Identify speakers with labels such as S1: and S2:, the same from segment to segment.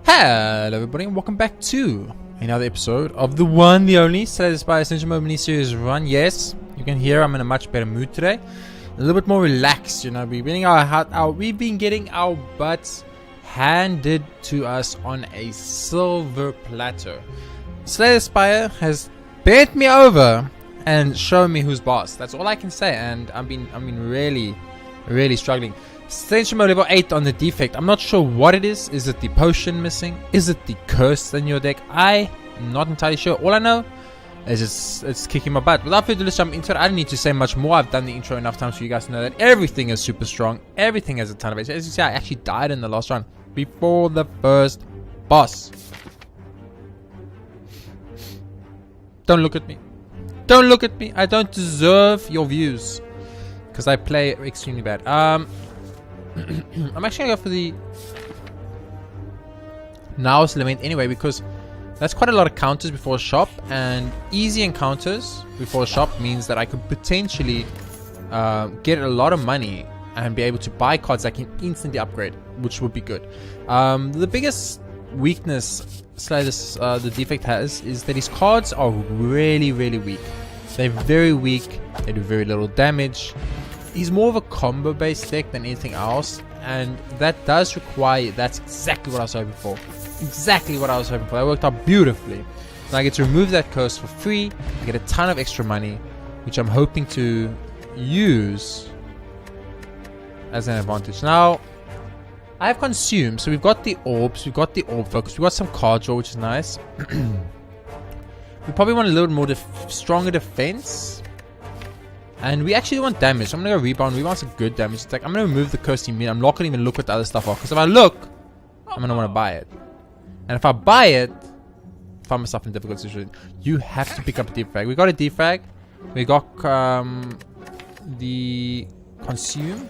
S1: Hello everybody and welcome back to another episode of the one, the only Slay the Spire Ascension Mode Mini Series run. Yes, you can hear I'm in a much better mood today. A little bit more relaxed, you know. We've been getting our butts handed to us on a silver platter. Slay the Spire has bent me over and shown me who's boss. That's all I can say, and I've been really struggling. Ascension Mode level 8 on the Defect. I'm not sure what it is. Is it the potion missing? Is it the curse in your deck? I'm not entirely sure. All I know is it's kicking my butt. Without further ado, let's jump into it. I don't need to say much more. I've done the intro enough times for you guys to know that everything is super strong. Everything has a ton of it. As you see, I actually died in the last run before the first boss. Don't look at me. Don't look at me. I don't deserve your views because I play extremely bad. I'm actually gonna go for the Now's Lament anyway, because that's quite a lot of counters before a shop, and easy encounters before a shop means that I could potentially get a lot of money and be able to buy cards I can instantly upgrade, which would be good. The biggest weakness the Defect has is that his cards are really weak. They're very weak, they do very little damage. He's more of a combo based deck than anything else, and that does require, that's exactly what I was hoping for. Exactly what I was hoping for. That worked out beautifully. So I get to remove that curse for free. I get a ton of extra money, which I'm hoping to use as an advantage. Now, I have consumed, so we've got the orbs, we've got the orb focus, we've got some card draw, which is nice. We probably want a little more stronger defense. And we actually want damage. So I'm gonna go rebound. Rebound's a good damage attack. I'm gonna remove the curse immediately. I'm not gonna even look what the other stuff are, because if I look, I'm gonna want to buy it. And if I buy it, I find myself in a difficult situation. You have to pick up a defrag. We got a defrag. We got the consume.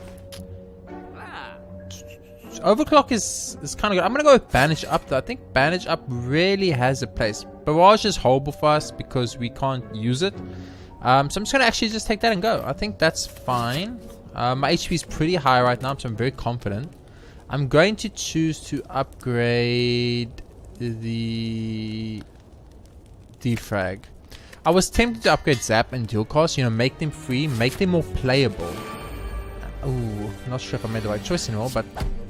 S1: Overclock is kind of good. I'm gonna go with Banish Up though. I think Banish Up really has a place. Barrage is horrible for us because we can't use it. So I'm just going to actually just take that and go. I think that's fine. My HP is pretty high right now, so I'm very confident. I'm going to choose to upgrade the defrag. I was tempted to upgrade Zap and Dual Cast, you know, make them free, make them more playable. Ooh, not sure if I made the right choice anymore, but,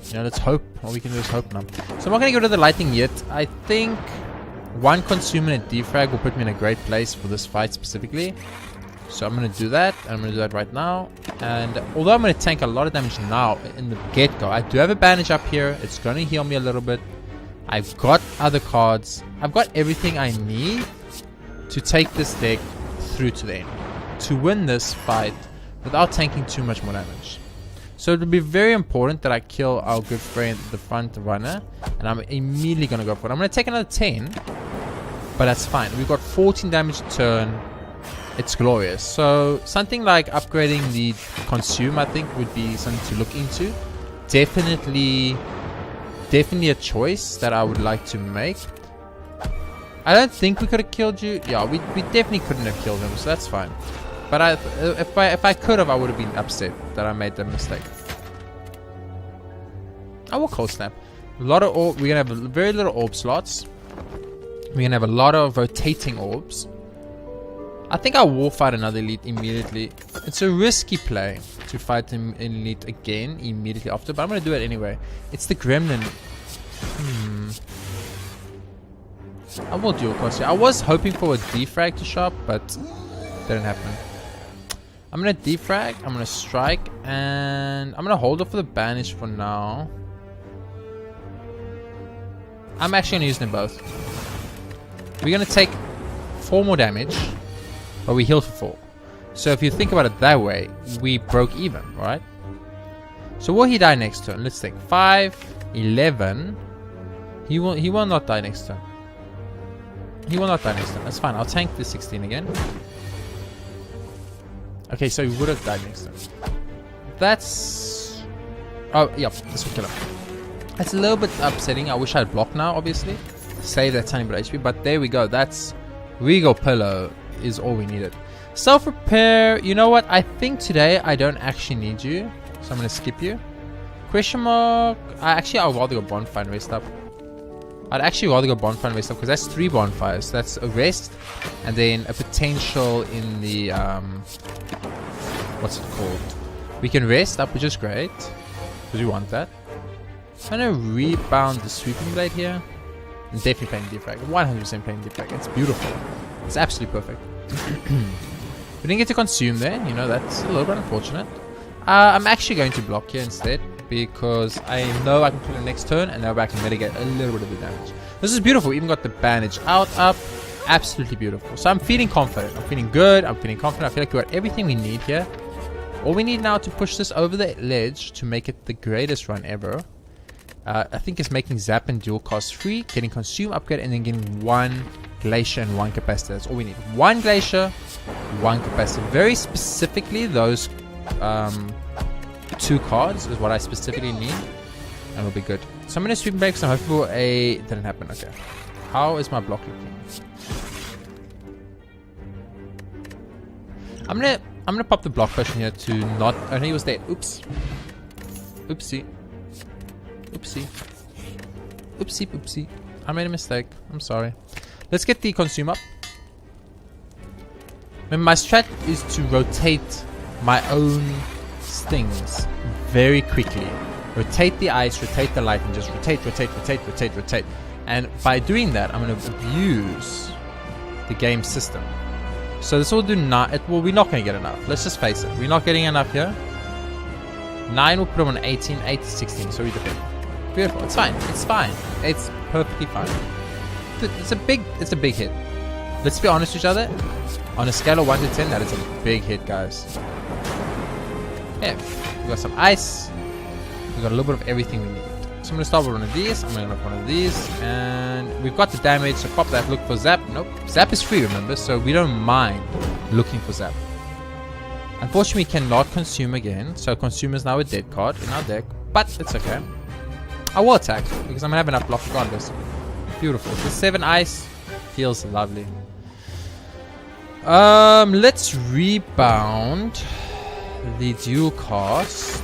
S1: you know, let's hope. All we can do is hope now. So I'm not going to get rid of the lightning yet. I think one consume and a defrag will put me in a great place for this fight specifically. So I'm going to do that. I'm going to do that right now. And although I'm going to tank a lot of damage now in the get-go, I do have a bandage up here. It's going to heal me a little bit. I've got other cards. I've got everything I need to take this deck through to the end, to win this fight without tanking too much more damage. So it will be very important that I kill our good friend, the front runner, and I'm immediately going to go for it. I'm going to take another 10, but that's fine. We've got 14 damage a turn. It's glorious. So something like upgrading the consume, I think, would be something to look into. Definitely a choice that I would like to make. I don't think we could have killed you. Yeah, we definitely couldn't have killed him, so that's fine. But if I could have, I would have been upset that I made that mistake. I will cold snap. A lot of orb. We're gonna have very little orb slots. We're gonna have a lot of rotating orbs. I think I'll war fight another elite immediately. It's a risky play to fight an elite again immediately after, but I'm gonna do it anyway. It's the gremlin. I will dual cost here. I was hoping for a defrag to shop, but didn't happen. I'm gonna defrag, I'm gonna strike, and I'm gonna hold off for the banish for now. I'm actually gonna use them both. We're gonna take 4 more damage, but we healed for 4. So if you think about it that way, we broke even, right? So will he die next turn? Let's think. 5, 11. He will not die next turn. He will not die next turn. That's fine. I'll tank the 16 again. Okay, so he would have died next turn. That's... Oh, yep. This will kill him. That's a little bit upsetting. I wish I had blocked now, obviously. Save that tiny bit of HP. But there we go. That's... Regal Pillow is all we needed. Self-repair. You know what? I think today I don't actually need you. So I'm going to skip you. Question mark. I'll rather go bonfire and rest up. I'd actually rather go bonfire and rest up because that's 3 bonfires. That's a rest and then a potential in the what's it called? We can rest up, which is great because we want that. I'm gonna rebound the sweeping blade here. I'm definitely playing Defect. 100% playing Defect. It's beautiful. It's absolutely perfect. We didn't get to consume there. You know, that's a little bit unfortunate. I'm actually going to block here instead because I know I can kill the next turn and now I can mitigate a little bit of the damage. This is beautiful. We even got the bandage out up. Absolutely beautiful. So I'm feeling confident. I'm feeling good. I'm feeling confident. I feel like we got everything we need here. All we need now to push this over the ledge to make it the greatest run ever. I think it's making Zap and Dual cost free, getting Consume upgrade, and then getting 1 Glacier and 1 Capacitor. That's all we need. 1 Glacier, 1 Capacitor. Very specifically, those 2 cards is what I specifically need, and we'll be good. So I'm going to sweep break, so hopefully a... didn't happen. Okay. How is my block looking? I'm gonna pop the block potion here to not... oh, he was dead. Oops. Oopsie. Oopsie. Oopsie, oopsie. I made a mistake. I'm sorry. Let's get the consume up. Remember, my strat is to rotate my own things very quickly. Rotate the ice, rotate the light, and just rotate, rotate, rotate, rotate, rotate. And by doing that, I'm going to abuse the game system. So this will do not... well, we're not going to get enough. Let's just face it. We're not getting enough here. 9 will put him on 18, 8 to 16. So we defend. Beautiful. It's fine. It's fine. It's perfectly fine. It's a big hit. Let's be honest with each other. On a scale of 1 to 10, that is a big hit, guys. Yeah. We got some ice. We got a little bit of everything we need. So I'm going to start with one of these. I'm going to look one of these. And we've got the damage. So pop that. Look for Zap. Nope. Zap is free, remember. So we don't mind looking for Zap. Unfortunately, we cannot consume again. So consume is now a dead card in our deck. But it's okay. I will attack because I'm going to have enough block regardless. Beautiful. The 7 ice feels lovely. Let's rebound the dual cost.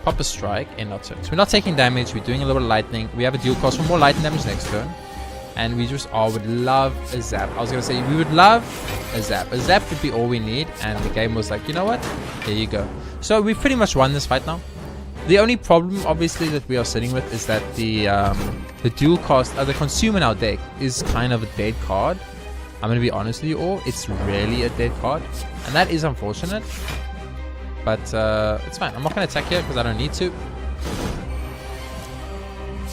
S1: Pop a strike, end our turn. So we're not taking damage. We're doing a little bit of lightning. We have a dual cost for more lightning damage next turn. And we just would love a zap. I was going to say we would love a zap. A zap would be all we need. And the game was like, you know what? Here you go. So we've pretty much won this fight now. The only problem, obviously, that we are sitting with is that the dual cost, the consume in our deck is kind of a dead card. I'm going to be honest with you all. It's really a dead card. And that is unfortunate. But it's fine. I'm not going to attack here because I don't need to.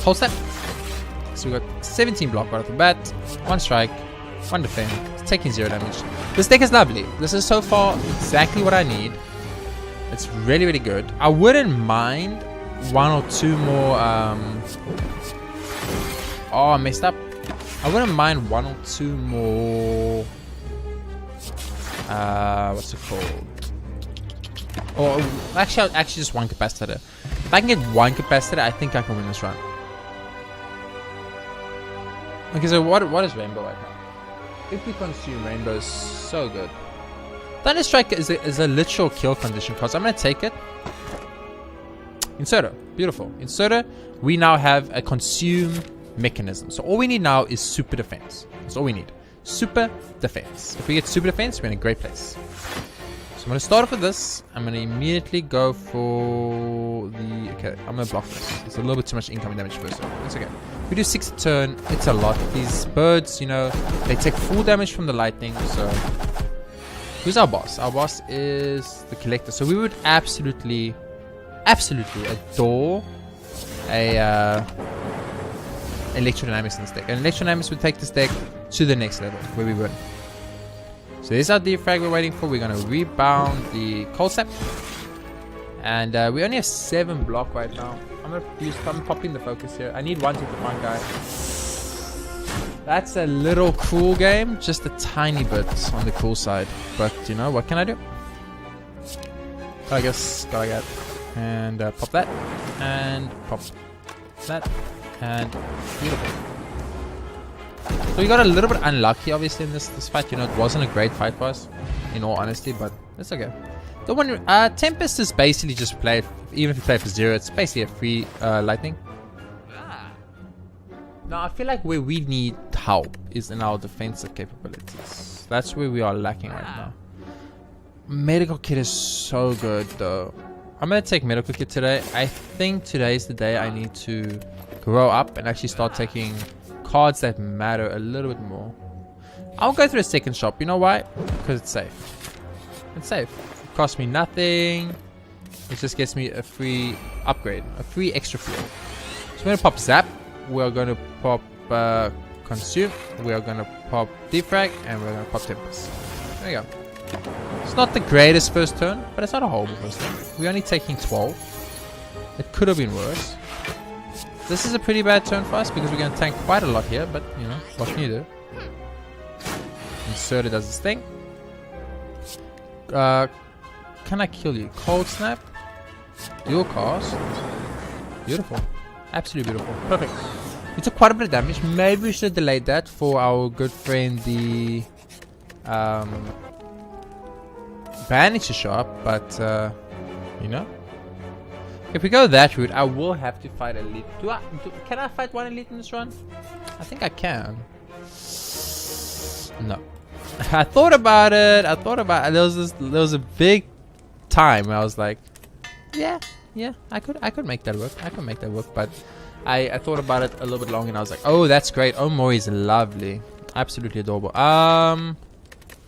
S1: Hold step. So we got 17 block right off the bat. 1 strike. 1 defend. It's taking 0 damage. This deck is lovely. This is so far exactly what I need. It's really, really good. I wouldn't mind 1 or 2 more... oh, I messed up. I wouldn't mind 1 or 2 more... what's it called? Or actually, just 1 capacitor. If I can get 1 capacitor, I think I can win this run. Okay, so what is Rainbow right now? If we consume Rainbow, is so good. Thunder Strike is a literal kill condition card, so I'm going to take it. Inserter. Beautiful. Inserter, we now have a consume mechanism. So all we need now is super defense. That's all we need. Super defense. If we get super defense, we're in a great place. So I'm going to start off with this. I'm going to immediately go for the... okay, I'm going to block this. It's a little bit too much incoming damage first. It's okay. We do 6 a turn. It's a lot. These birds, you know, they take full damage from the lightning. So who's our boss? Our boss is the Collector. So we would absolutely adore a Electrodynamics in this deck. And Electrodynamics would take this deck to the next level where we win. So this is our defrag we're waiting for. We're going to rebound the Cold Snap. And we only have 7 block right now. I'm popping the focus here. I need 1 to hit the front guy. That's a little cool game. Just a tiny bit on the cool side. But, you know, what can I do? I guess gotta get. And pop that. And pop that. And beautiful. So we got a little bit unlucky, obviously, in this fight. You know, it wasn't a great fight for us, in all honesty, but it's okay. The one Tempest is basically just play. Even if you play for 0, it's basically a free lightning. Now, I feel like where we need help is in our defensive capabilities. That's where we are lacking right now. Medical kit is so good, though. I'm going to take medical kit today. I think today is the day I need to grow up and actually start taking cards that matter a little bit more. I'll go through a second shop. You know why? Because it's safe. It's safe. It costs me nothing. It just gets me a free upgrade. A free extra fuel. So we're going to pop Zap. We're going to pop Consume. We're going to pop Defect. And we're going to pop Tempest. There you go. It's not the greatest first turn, but it's not a horrible first turn. We're only taking 12. It could have been worse. This is a pretty bad turn for us because we're going to tank quite a lot here, but you know, what can you do? Inserter does this thing. Can I kill you? Cold Snap. Dual cast. Beautiful. Absolutely beautiful. Perfect. We took quite a bit of damage. Maybe we should have delayed that for our good friend the Bandage to show up, but you know, if we go that route, I will have to fight elite. Can I fight one elite in this run? I think I can. No. I thought about it. There was a big time where I was like, yeah, I could make that work. But I thought about it a little bit longer and I was like, oh, that's great. Oh, Mori is lovely. Absolutely adorable.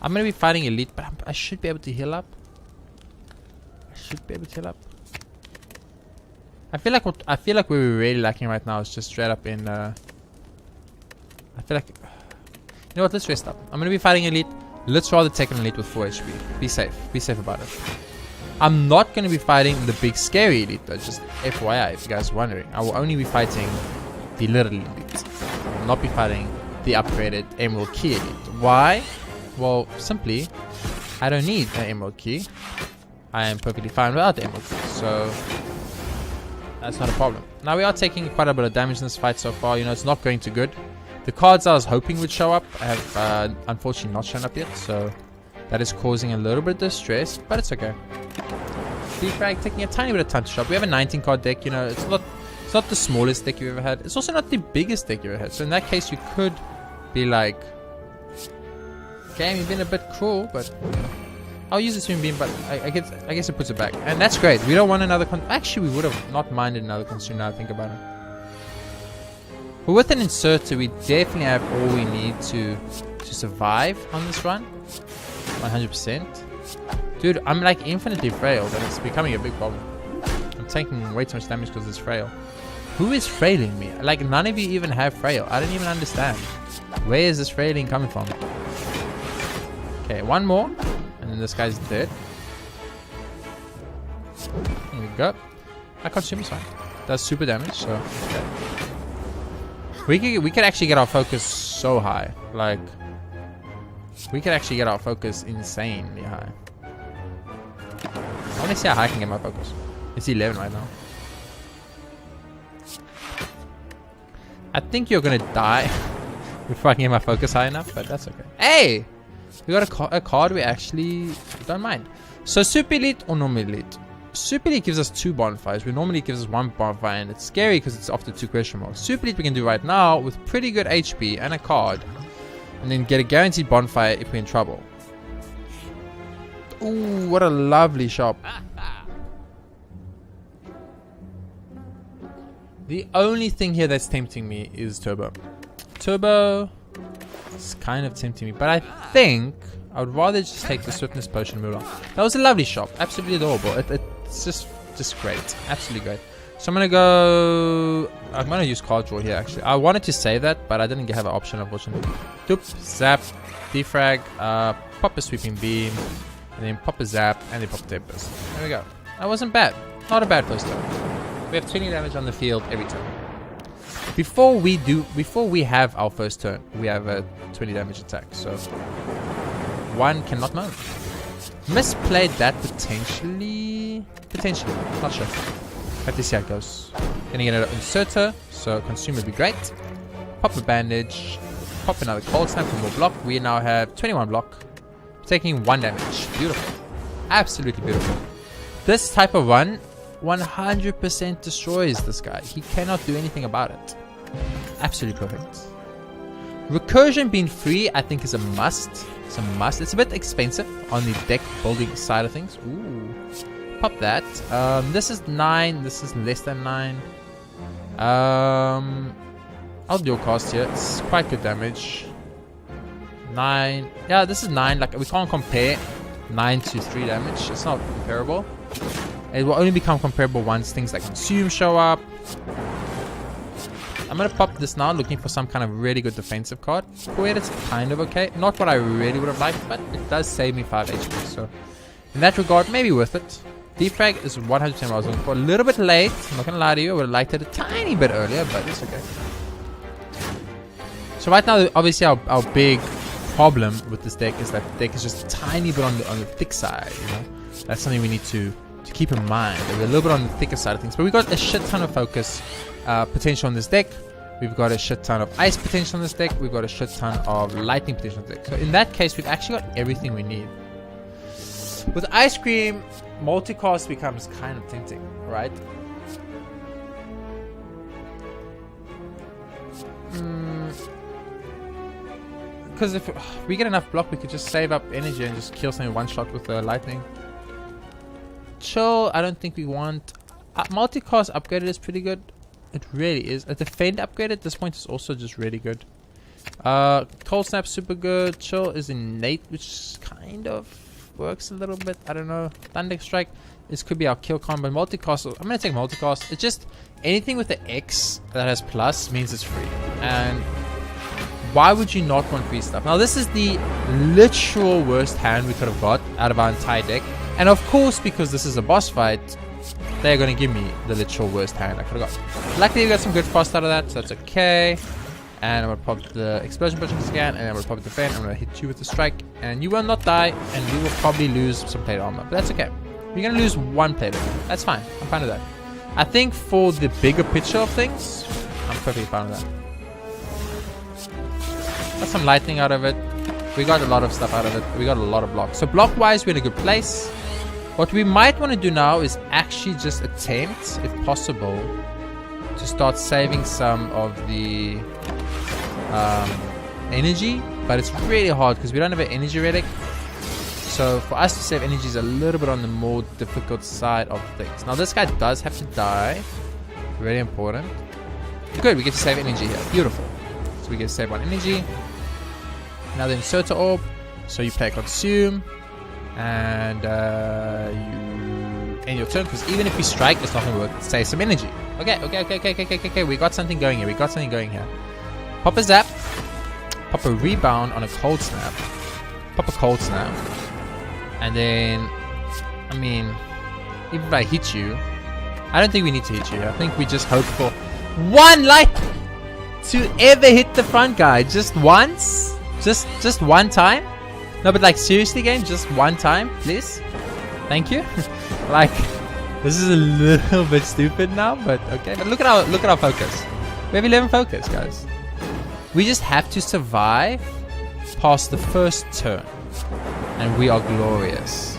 S1: I'm gonna be fighting elite, but I should be able to heal up. I feel like what we're really lacking right now is just straight up in. I feel like, you know what? Let's rest up. I'm gonna be fighting elite. Let's rather take an elite with 4 HP. Be safe. Be safe about it. I'm not gonna be fighting the big scary elite though. Just FYI, if you guys are wondering, I will only be fighting the little elite. I will not be fighting the upgraded Emerald Key elite. Why? Well, simply, I don't need an Emerald Key. I am perfectly fine without the Emerald Key, so that's not a problem. Now, we are taking quite a bit of damage in this fight so far. You know, it's not going too good. The cards I was hoping would show up have unfortunately not shown up yet, so that is causing a little bit of distress, but it's okay. Defrag taking a tiny bit of time to show up. We have a 19 card deck, you know, it's not the smallest deck you've ever had. It's also not the biggest deck you've ever had. So in that case, you could be like, game, you've been a bit cruel, but I'll use the Swing Beam, but I guess it puts it back. And that's great. We don't want another actually, we would have not minded another Consume now I think about it. But with an Inserter, we definitely have all we need to survive on this run. 100%. Dude, I'm like infinitely frail, but it's becoming a big problem. I'm taking way too much damage because it's frail. Who is frailing me? Like, none of you even have frail. I don't even understand. Where is this frailing coming from? Okay, one more. And then this guy's dead. There we go. I Consume is fine. Does super damage, so okay. We could actually get our focus so high. Like, we could actually get our focus insanely high. I want to see how high I can get my focus. It's 11 right now. I think you're gonna die before I can get my focus high enough, but that's okay. Hey! We got a card we actually don't mind. So Super Elite or Normal Elite? Super Elite gives us 2 bonfires. We normally gives us 1 bonfire, and it's scary because it's after 2 question marks. Super Elite we can do right now with pretty good HP and a card, and then get a guaranteed bonfire if we're in trouble. Ooh, what a lovely shop. The only thing here that's tempting me is Turbo. Turbo is kind of tempting me, but I think I would rather just take the Swiftness Potion and move on. That was a lovely shop. Absolutely adorable. It's just great. Absolutely great. So I'm going to use card draw here actually. I wanted to say that, but I didn't have an option unfortunately. Doop, Zap, Defrag, pop a Sweeping Beam, and then pop a Zap, and then pop a Tempest. There we go. That wasn't bad. Not a bad first turn. We have 20 damage on the field every turn. Before we have our first turn, we have a 20 damage attack. So one cannot moan. Misplayed that potentially, not sure. Have to see how it goes. Gonna get an Inserter, so Consume would be great. Pop a Bandage, pop another Cold Snap for more block. We now have 21 block, taking 1 damage. Beautiful, absolutely beautiful. This type of run 100% destroys this guy. He cannot do anything about it. Absolutely perfect. Recursion being free, I think, is a must. It's a must. It's a bit expensive on the deck building side of things. Ooh. Pop that. This is 9. This is less than 9. I'll dual cast here. It's quite good damage. 9. Yeah, this is 9. Like, we can't compare 9 to 3 damage. It's not comparable. It will only become comparable once things like Consume show up. I'm gonna pop this now, looking for some kind of really good defensive card. Poet is kind of okay. Not what I really would have liked, but it does save me 5 HP. So, in that regard, maybe worth it. Defect is 100% what I was looking for. A little bit late. I'm not gonna lie to you. I would have liked it a tiny bit earlier, but it's okay. So right now, obviously, our big problem with this deck is that the deck is just a tiny bit on the thick side. You know, that's something we need to keep in mind. We're a little bit on the thicker side of things, but we got a shit ton of focus potential on this deck. We've got a shit ton of ice potential on this deck. We've got a shit ton of lightning potential on this deck. So in that case, we've actually got everything we need. With Ice Cream, multicast becomes kind of tempting, right? Because if we get enough block, we could just save up energy and just kill something one shot with the lightning. Chill, I don't think we want. Multicast upgraded is pretty good. It really is. A defend upgrade at this point is also just really good. Cold Snap super good. Chill is innate, which kind of works a little bit. I don't know. Thunder Strike. This could be our kill combo. Multicast. I'm gonna take multicast. It's just anything with the X that has plus means it's free. And why would you not want free stuff? Now this is the literal worst hand we could have got out of our entire deck. And of course, because this is a boss fight, they're going to give me the literal worst hand I could have got. Luckily, we got some good frost out of that, so that's okay. And I'm going to pop the explosion pushing scan, and I'm going to pop the defend. I'm going to hit you with the strike, and you will not die, and we will probably lose some plate armor. But that's okay. We're going to lose 1 plate armor. That's fine. I'm fine with that. I think for the bigger picture of things, I'm perfectly fine with that. Got some lightning out of it. We got a lot of stuff out of it. We got a lot of blocks. So block-wise, we're in a good place. What we might want to do now is actually just attempt, if possible, to start saving some of the energy. But it's really hard because we don't have an energy relic. So for us to save energy is a little bit on the more difficult side of things. Now this guy does have to die. Really important. Good, we get to save energy here. Beautiful. So we get to save 1 energy. Now then Inserter Orb. So you play Consume. And you end your turn, because even if we strike, it's not going to work. Save some energy. Okay. We got something going here. Pop a Zap. Pop a Rebound on a Cold Snap. Pop a Cold Snap. And then, I mean, even if I hit you, I don't think we need to hit you. I think we just hope for 1 light to ever hit the front guy. Just once. Just one time. No, but like seriously, game, just 1 time, please. Thank you. Like, this is a little bit stupid now, but okay. But look at our focus. We have 11 focus, guys. We just have to survive past the first turn, and we are glorious.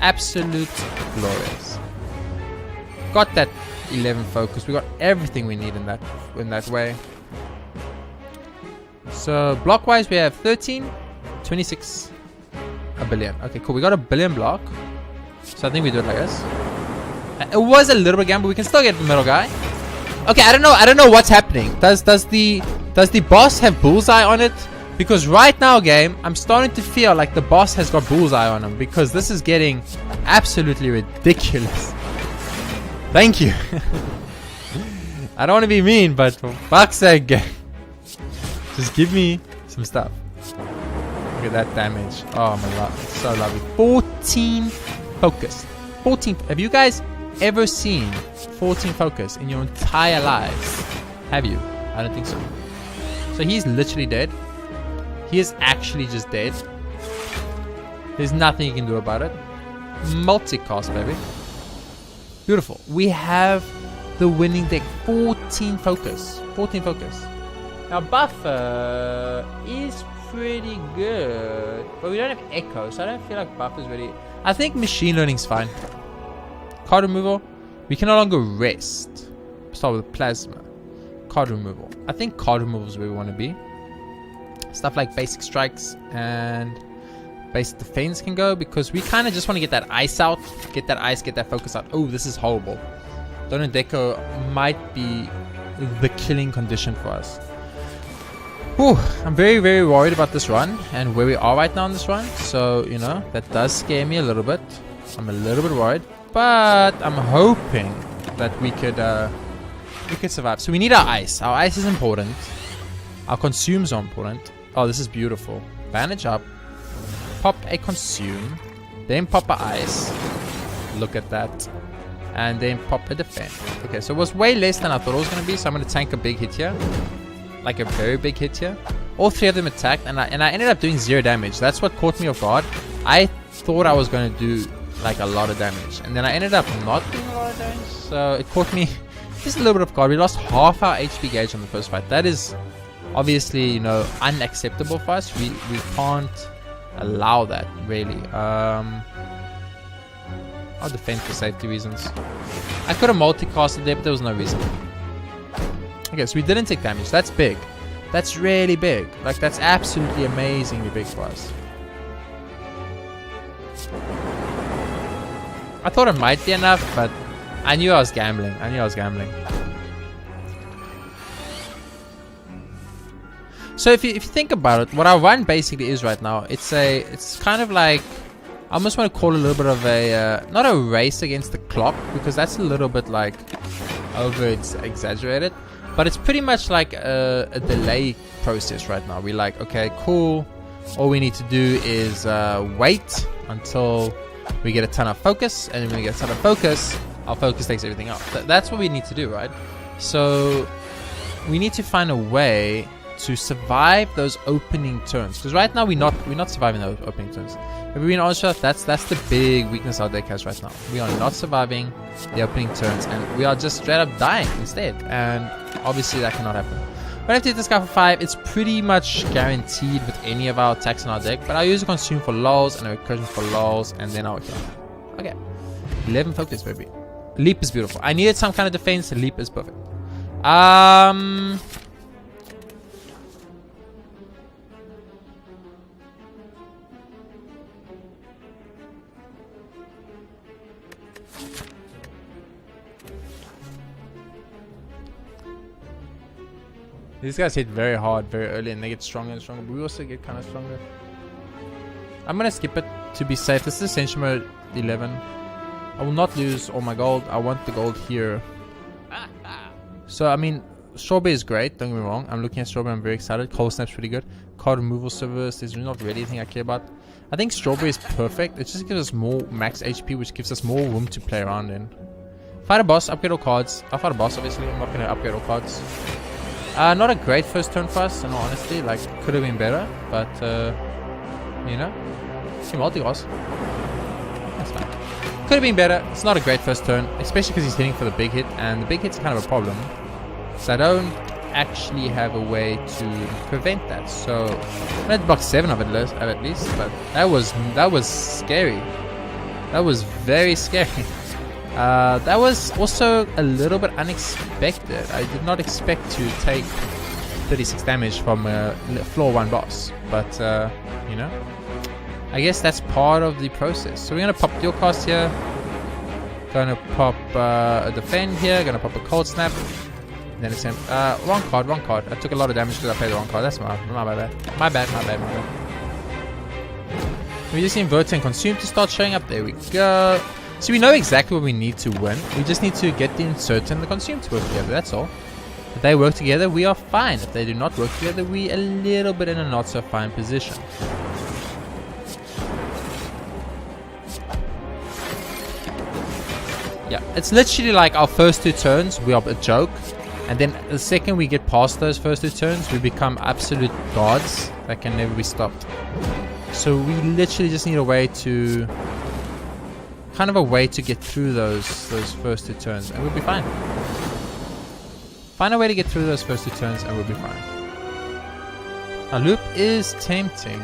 S1: Absolute glorious. Got that 11 focus. We got everything we need in that way. So block-wise, we have 13, 26. A billion. Okay, cool. We got a billion block. So I think we do it like this. It was a little bit gamble, but we can still get the middle guy. Okay, I don't know what's happening. Does the boss have bullseye on it? Because right now, game, I'm starting to feel like the boss has got bullseye on him, because this is getting absolutely ridiculous. Thank you. I don't want to be mean, but for fuck's sake, game, just give me some stuff. Look at that damage. Oh my god. It's so lovely. 14 focus. 14. Have you guys ever seen 14 focus in your entire lives? Have you? I don't think so. So he's literally dead. He is actually just dead. There's nothing you can do about it. Multicast, baby. Beautiful. We have the winning deck. 14 focus. 14 focus. Now buffer is pretty good, but we don't have echo, so I don't feel like buffer's ready. I think machine learning's fine. Card removal. We can no longer rest. Start with plasma. card removal. I think card removal is where we want to be. Stuff like basic strikes and basic defense can go, because we kind of just want to get that ice out, get that focus out. Oh, this is horrible. Donadeko might be the killing condition for us. Whew, I'm very, very worried about this run and where we are right now in this run. So, you know, that does scare me a little bit. I'm a little bit worried, but I'm hoping that we could survive. So we need our ice. Our ice is important. Our consumes are important. Oh, this is beautiful. Bandage up. Pop a consume. Then pop a ice. Look at that. And then pop a defend. Okay, so it was way less than I thought it was going to be. So I'm going to tank a big hit here. Like a very big hit here. All three of them attacked. And I ended up doing 0 damage. That's what caught me off guard. I thought I was going to do like a lot of damage. And then I ended up not doing a lot of damage. So it caught me just a little bit off guard. We lost half our HP gauge on the first fight. That is obviously, you know, unacceptable for us. We can't allow that, really. I'll defend for safety reasons. I could have multicasted there, but there was no reason. Okay, so we didn't take damage. That's big. That's really big. Like, that's absolutely amazingly big for us. I thought it might be enough, but I knew I was gambling. So if you think about it, what our run basically is right now, it's kind of like, I almost want to call it a little bit of a, not a race against the clock, because that's a little bit like exaggerated, but it's pretty much like a delay process right now. We're like, okay, cool. All we need to do is wait until we get a ton of focus, and then when we get a ton of focus, our focus takes everything out. That's what we need to do, right? So we need to find a way to survive those opening turns, because right now we're not surviving those opening turns. If we're being honest, that's the big weakness our deck has right now. We are not surviving the opening turns, and we are just straight up dying instead, and obviously that cannot happen. When I take this guy for 5, it's pretty much guaranteed with any of our attacks in our deck, but I use a consume for lulls and a recursion for lulls, and then I'll kill. Okay, 11 focus, baby. Leap is beautiful. I needed some kind of defense. Leap is perfect. These guys hit very hard very early, and they get stronger and stronger, but we also get kind of stronger. I'm gonna skip it to be safe. This is Ascension Mode 11. I will not lose all my gold. I want the gold here. So I mean, Strawberry is great, don't get me wrong. I'm looking at Strawberry, I'm very excited. Cold Snap's pretty good. Card removal service is not really anything I care about. I think Strawberry is perfect. It just gives us more max HP, which gives us more room to play around in. Fight a boss, upgrade all cards. I'll fight a boss, obviously. I'm not going to upgrade all cards. Not a great first turn for us, in all honesty. Like, could have been better, but, you know. See multi-boss. That's fine. Could have been better. It's not a great first turn, especially because he's hitting for the big hit, and the big hit's kind of a problem. So I don't actually have a way to prevent that. So I had block 7 of it at least, but that was scary. That was very scary. That was also a little bit unexpected. I did not expect to take 36 damage from a floor 1 boss, but you know, I guess that's part of the process. So we're gonna pop dual cast here, gonna pop a defend here, gonna pop a cold snap. Then it's wrong card. I took a lot of damage because I played the wrong card. That's my bad. My bad. We just need Vert and Consume to start showing up. There we go. So we know exactly what we need to win. We just need to get the Insert and the Consume to work together. That's all. If they work together, we are fine. If they do not work together, we a little bit in a not so fine position. Yeah, it's literally like our first 2 turns, we are a joke. And then the second we get past those first 2 turns, we become absolute gods that can never be stopped. So we literally just need a way to... kind of a way to get through those first 2 turns, and we'll be fine. Find a way to get through those first 2 turns, and we'll be fine. Now, loop is tempting.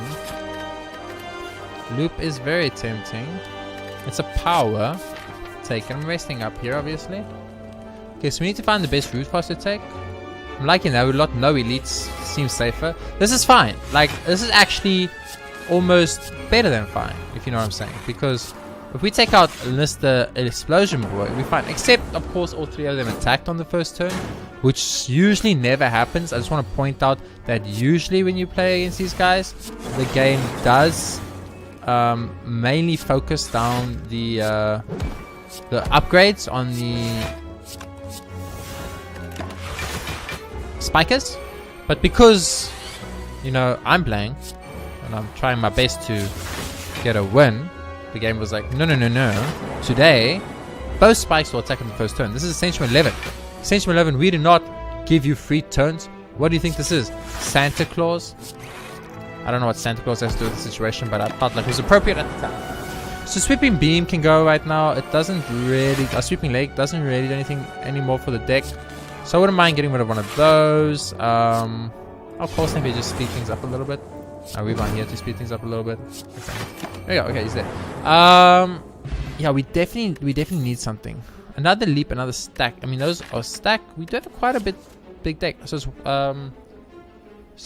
S1: Loop is very tempting. It's a power take. I'm resting up here, obviously. Okay, so we need to find the best route for us to take. I'm liking that. A lot no elites seems safer. This is fine. Like, this is actually almost better than fine, if you know what I'm saying. Because if we take out Mr. Explosion Boy, we find, except of course all three of them attacked on the first turn, which usually never happens. I just want to point out that usually when you play against these guys, the game does mainly focus down the upgrades on the spikers. But because, you know, I'm playing and I'm trying my best to get a win, the game was like, no. Today, both spikes will attack on the first turn. This is Ascension 11. Ascension 11, we do not give you free turns. What do you think this is? Santa Claus? I don't know what Santa Claus has to do with the situation, but I thought like it was appropriate at the time. So Sweeping Beam can go right now. It doesn't really... Sweeping Leg doesn't really do anything anymore for the deck. So I wouldn't mind getting rid of one of those. Of course, maybe just speed things up a little bit. I'll rebound here to speed things up a little bit. Okay. There you go. Okay, he's there. Yeah, we definitely need something. Another leap, another stack. I mean, those are stacked. We do have quite a bit big deck. So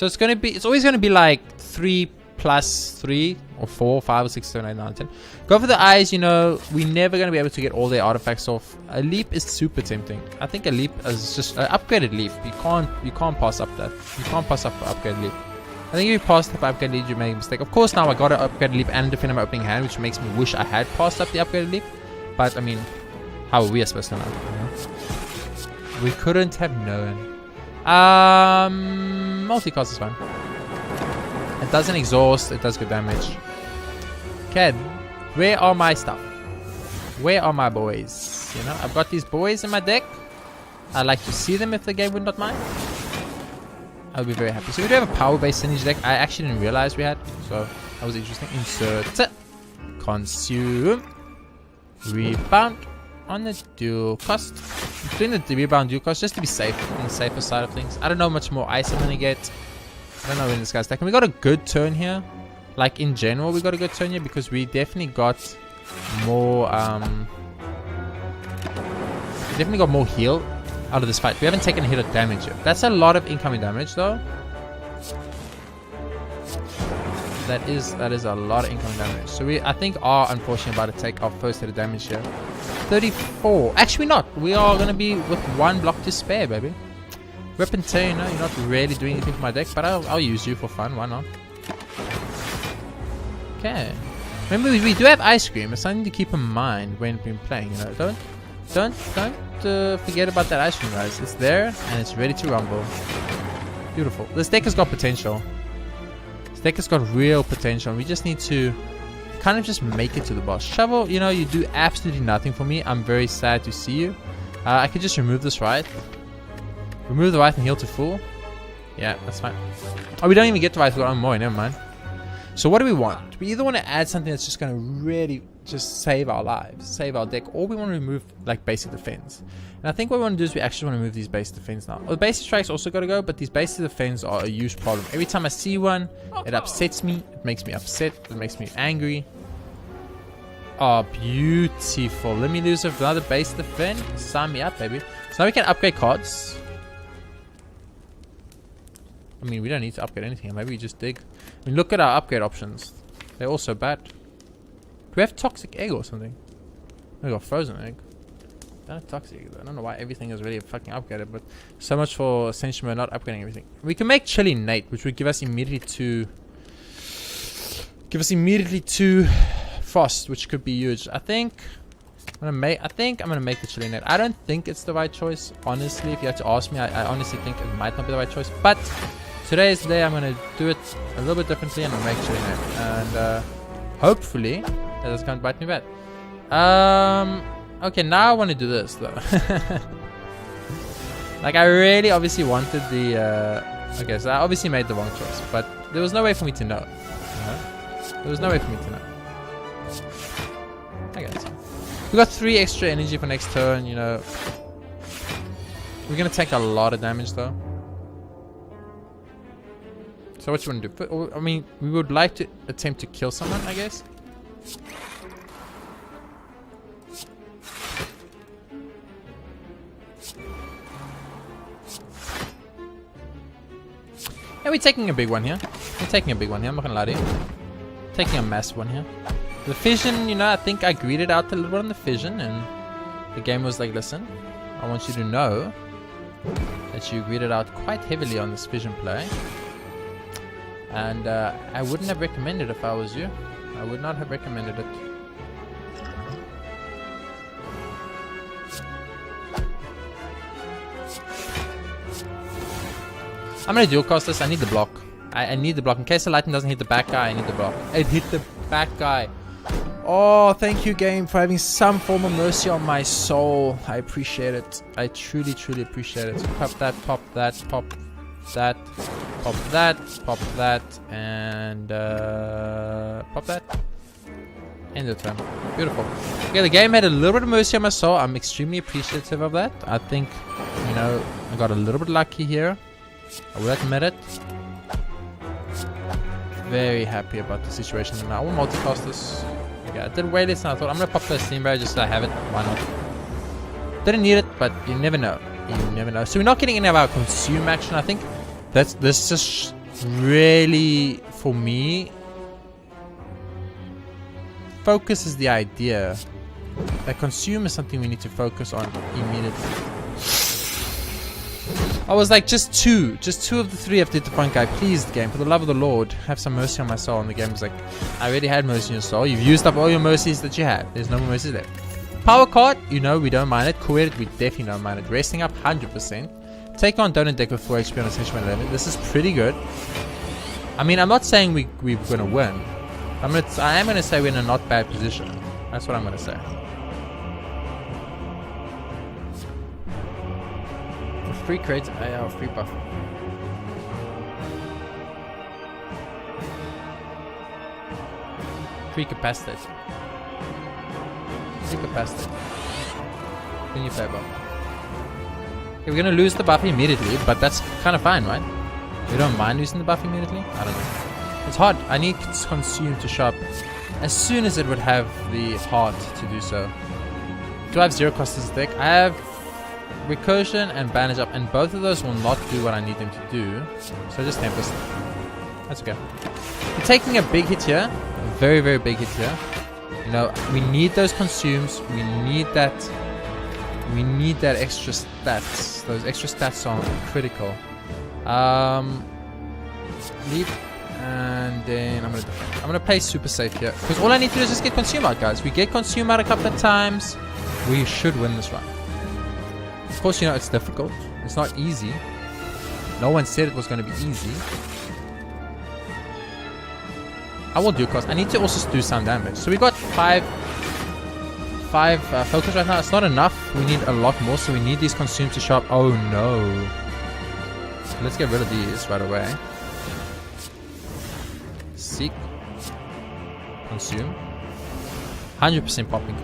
S1: it's gonna be. It's always gonna be like 3 plus 3 or 4, 5, or 6, 7, 8, 9, 10. Go for the eyes. You know, we're never gonna be able to get all their artifacts off. A leap is super tempting. I think a leap is just an upgraded leap. You can't pass up that. You can't pass up an upgraded leap. I think if you passed up upgrade leap, you made a mistake. Of course, now I got an upgrade leap and defend my opening hand, which makes me wish I had passed up the upgrade leap. But I mean, how are we supposed to know? You know? We couldn't have known. Multicast is fine. It doesn't exhaust. It does good damage. Okay, where are my stuff? Where are my boys? You know, I've got these boys in my deck. I'd like to see them if the game would not mind. I'll be very happy. So we do have a power-based synergy deck. I actually didn't realize we had, so that was interesting. Insert, consume, rebound on the dual cost. I'm doing the rebound dual cost just to be safe on the safer side of things. I don't know how much more ice I'm gonna get. I don't know when this guy's attacking. We got a good turn here. Like in general, we got a good turn here because we definitely got more. We definitely got more heal out of this fight. We haven't taken a hit of damage yet. That's a lot of incoming damage though. That is a lot of incoming damage. So we, I think, are unfortunately about to take our first hit of damage here. 34. Actually not. We are going to be with 1 block to spare, baby. Weapon 2, you know, you're not really doing anything for my deck, but I'll use you for fun. Why not? Okay. Remember, we do have ice cream. It's something to keep in mind when we're playing, you know. Don't forget about that ice cream, guys. It's there and it's ready to rumble. Beautiful. This deck has got potential. This deck has got real potential. We just need to kind of just make it to the boss. Shovel, you know, you do absolutely nothing for me. I'm very sad to see you. I could just remove this right. Remove the right and heal to full. Yeah, that's fine. Oh, we don't even get to right. We got one more. Never mind. So what do we want? We either want to add something that's just going to really just save our lives, save our deck, or we want to remove like basic defense. And I think what we want to do is we actually want to remove these basic defense now. Well, the basic strikes also got to go, but these basic defense are a huge problem. Every time I see one, it upsets me. It makes me upset. It makes me angry. Oh, beautiful. Let me lose another base defense. Sign me up, baby. So now we can upgrade cards. I mean, we don't need to upgrade anything. Maybe we just dig. I mean, look at our upgrade options. They're also bad. Do we have toxic egg or something? We got frozen egg. Don't have toxic egg though. I don't know why everything is really fucking upgraded, but so much for Ascension Mode not upgrading everything. We can make Chili Nate, which would give us immediately two frost, which could be huge. I think I'm gonna make the Chili Nate. I don't think it's the right choice, honestly. If you had to ask me, I honestly think it might not be the right choice. But today is the day I'm gonna do it a little bit differently, and I'll make Chili Nate. And hopefully that doesn't come to bite me bad. Okay, now I want to do this though. Like, I really obviously wanted the okay, so I obviously made the wrong choice, but there was no way for me to know, you know? There was no way for me to know. I guess we got 3 extra energy for next turn, you know. We're gonna take a lot of damage though. So what you want to do? I mean, we would like to attempt to kill someone, I guess. Yeah, we're taking a big one here. We're taking a big one here, I'm not gonna lie to you. Taking a massive one here. The fission, you know, I think I greeted out a little bit on the fission, and the game was like, listen, I want you to know that you greeted out quite heavily on this fission play. And I wouldn't have recommended it if I was you. I would not have recommended it. I'm gonna dual cast this. I need the block. I need the block. In case the lightning doesn't hit the back guy, I need the block. It hit the back guy. Oh, thank you, game, for having some form of mercy on my soul. I appreciate it. I truly, truly appreciate it. So pop that, pop that, pop that, pop that, pop that, and pop that. End of turn. Beautiful. Okay, the game had a little bit of mercy on my soul. I'm extremely appreciative of that. I think, you know, I got a little bit lucky here. I will admit it. Very happy about the situation. Now I will multicast this. Okay, I did way less than I thought. I'm gonna pop the steam barrier just so I have it. Why not? Didn't need it, but you never know. You never know. So we're not getting any of our consume action. I think this just really, for me, focuses the idea that consume is something we need to focus on immediately. I was like, just two of the three have did the point guy. Please, game, for the love of the Lord, have some mercy on my soul. And the game was like, I already had mercy on your soul. You've used up all your mercies that you had. There's no more mercy left. Power card, you know, we don't mind it. Co-edit, we definitely don't mind it. Resting up, 100%. Take on Donut deck with 4 HP on Ascension Mode 11. This is pretty good. I mean, I'm not saying we're gonna win. I am gonna say we're in a not bad position. That's what I'm gonna say. Free crates, free buff. Free capacitate. Free capacitate. Then you play buff. Okay, we're gonna lose the buff immediately, but that's kind of fine, right? We don't mind losing the buff immediately? I don't know. It's hard. I need consume to show up as soon as it would have the heart to do so. Do I have zero cost this deck? I have recursion and bandage up, and both of those will not do what I need them to do. So just Tempest. That's okay. We're taking a big hit here. A very, very big hit here. You know, we need those consumes. We need that extra stats. Those extra stats are critical. Leap, and then I'm gonna play super safe here, because all I need to do is just get consume out, guys. We get consume out a couple of times, we should win this run. Of course, you know, it's difficult. It's not easy. No one said it was going to be easy. I will do cost. I need to also do some damage. So we got five focus right now. It's not enough. We need a lot more. So we need these consumes to show up. Oh no. Let's get rid of these right away. Seek. Consume. 100% popping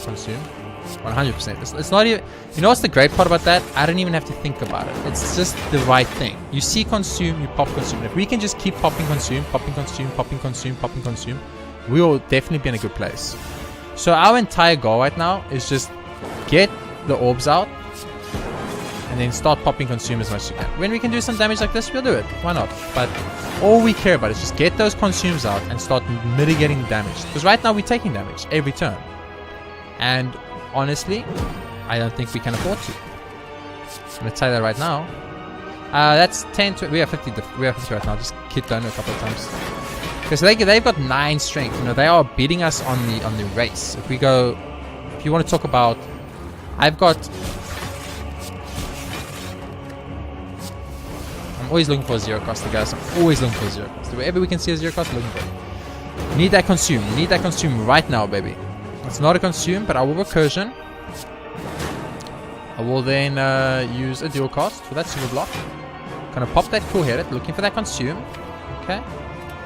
S1: consume. 100%. It's not even. You know what's the great part about that? I don't even have to think about it. It's just the right thing. You see consume, you pop consume. And if we can just keep popping consume, popping consume, popping consume, popping consume, we will definitely be in a good place. So our entire goal right now is just get the orbs out and then start popping consume as much as you can. When we can do some damage like this, we'll do it. Why not? But all we care about is just get those consumes out and start mitigating the damage. Because right now we're taking damage every turn. And honestly, I don't think we can afford to. I'm going to tell you that right now. That's 10 to... We have 50 right now. Just keep down a couple of times. Because they've got 9 strength. You know, they are beating us on the race. If we go... If you want to talk about... I've got... I'm always looking for a zero cost, guys. I'm always looking for a zero cost. Wherever we can see a zero cost, looking for it. Need that consume. Need that consume right now, baby. It's not a consume, but I will recursion. I will then use a dual cost for that super block. Gonna pop that cool headed, looking for that consume. Okay.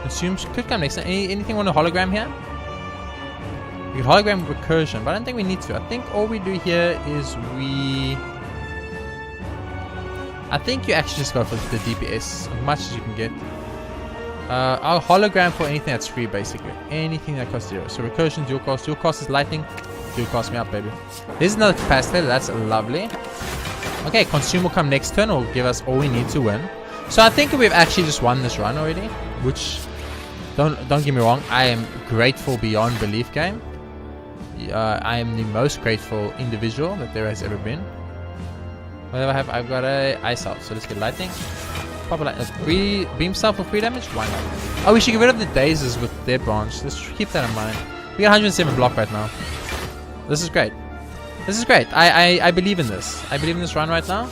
S1: Consume could come next. Anything on a hologram here? We could hologram recursion, but I don't think we need to. I think all we do here is I think you actually just go for the DPS as much as you can get. I'll hologram for anything that's free, basically. Anything that costs 0. So recursion, dual cost is lightning. Dual cost me up, baby. There's another capacitor. That's lovely. Okay, consume will come next turn. Will give us all we need to win. So I think we've actually just won this run already, which don't get me wrong, I am grateful beyond belief, game. I am the most grateful individual that there has ever been. What do I have? I've got a ice out, so let's get lightning. Pop a lightning. Beam cell for free damage? Why not? Oh, we should get rid of the dazes with their branch. Let's keep that in mind. We got 107 block right now. This is great. This is great. I believe in this. I believe in this run right now.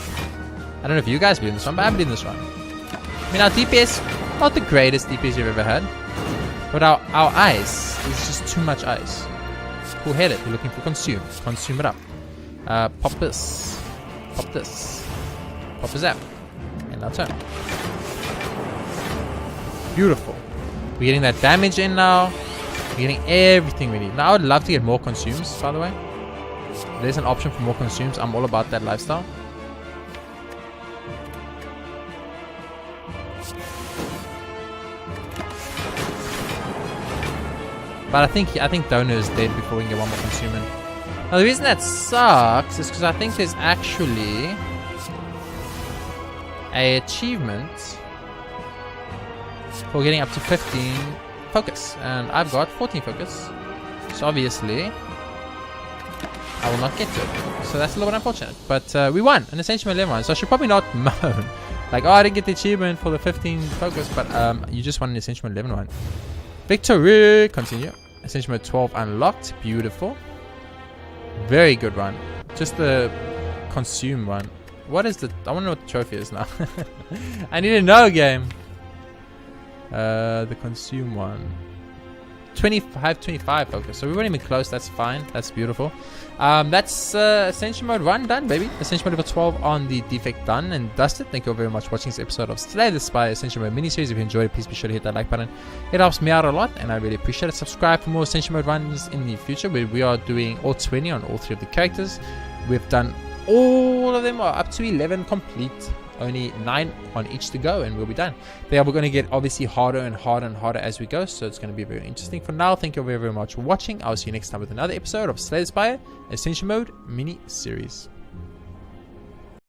S1: I don't know if you guys believe in this run, but I believe in this run. I mean, our DPS, not the greatest DPS you've ever had, but our ice is just too much ice. Cool headed. We're looking for consume. Consume it up. Pop this. Pop this. Pop a zap. And our turn. Beautiful. We're getting that damage in now. We're getting everything we need. Now I would love to get more consumes, by the way. If there's an option for more consumes, I'm all about that lifestyle. But I think Donor is dead before we can get one more consume in. Now the reason that sucks is because I think there's actually a achievement for getting up to 15 focus, and I've got 14 focus, so obviously I will not get to it. So that's a little bit unfortunate, but we won an Ascension Mode 11 run, so I should probably not moan like, oh, I didn't get the achievement for the 15 focus, but you just won an Ascension Mode 11 run. Victory! Continue. Ascension Mode 12 unlocked. Beautiful. Very good run. Just the consume run. What is the... I want to know what the trophy is now. I need to know, game. The consume one. 25 focus. So we weren't even close. That's fine. That's beautiful. That's Ascension Mode 1 done, baby. Ascension Mode level 12 on the Defect done and dusted. Thank you all very much for watching this episode of Slay the Spire Ascension Mode Mini Series. If you enjoyed it, please be sure to hit that like button. It helps me out a lot, and I really appreciate it. Subscribe for more Ascension Mode runs in the future, where we are doing all 20 on all 3 of the characters. We've done all of them, are up to 11 complete. Only 9 on each to go, and we'll be done. We're going to get obviously harder and harder and harder as we go, so it's going to be very interesting. For now, thank you very, very much for watching. I'll see you next time with another episode of Slay the Spire Ascension Mode Mini Series.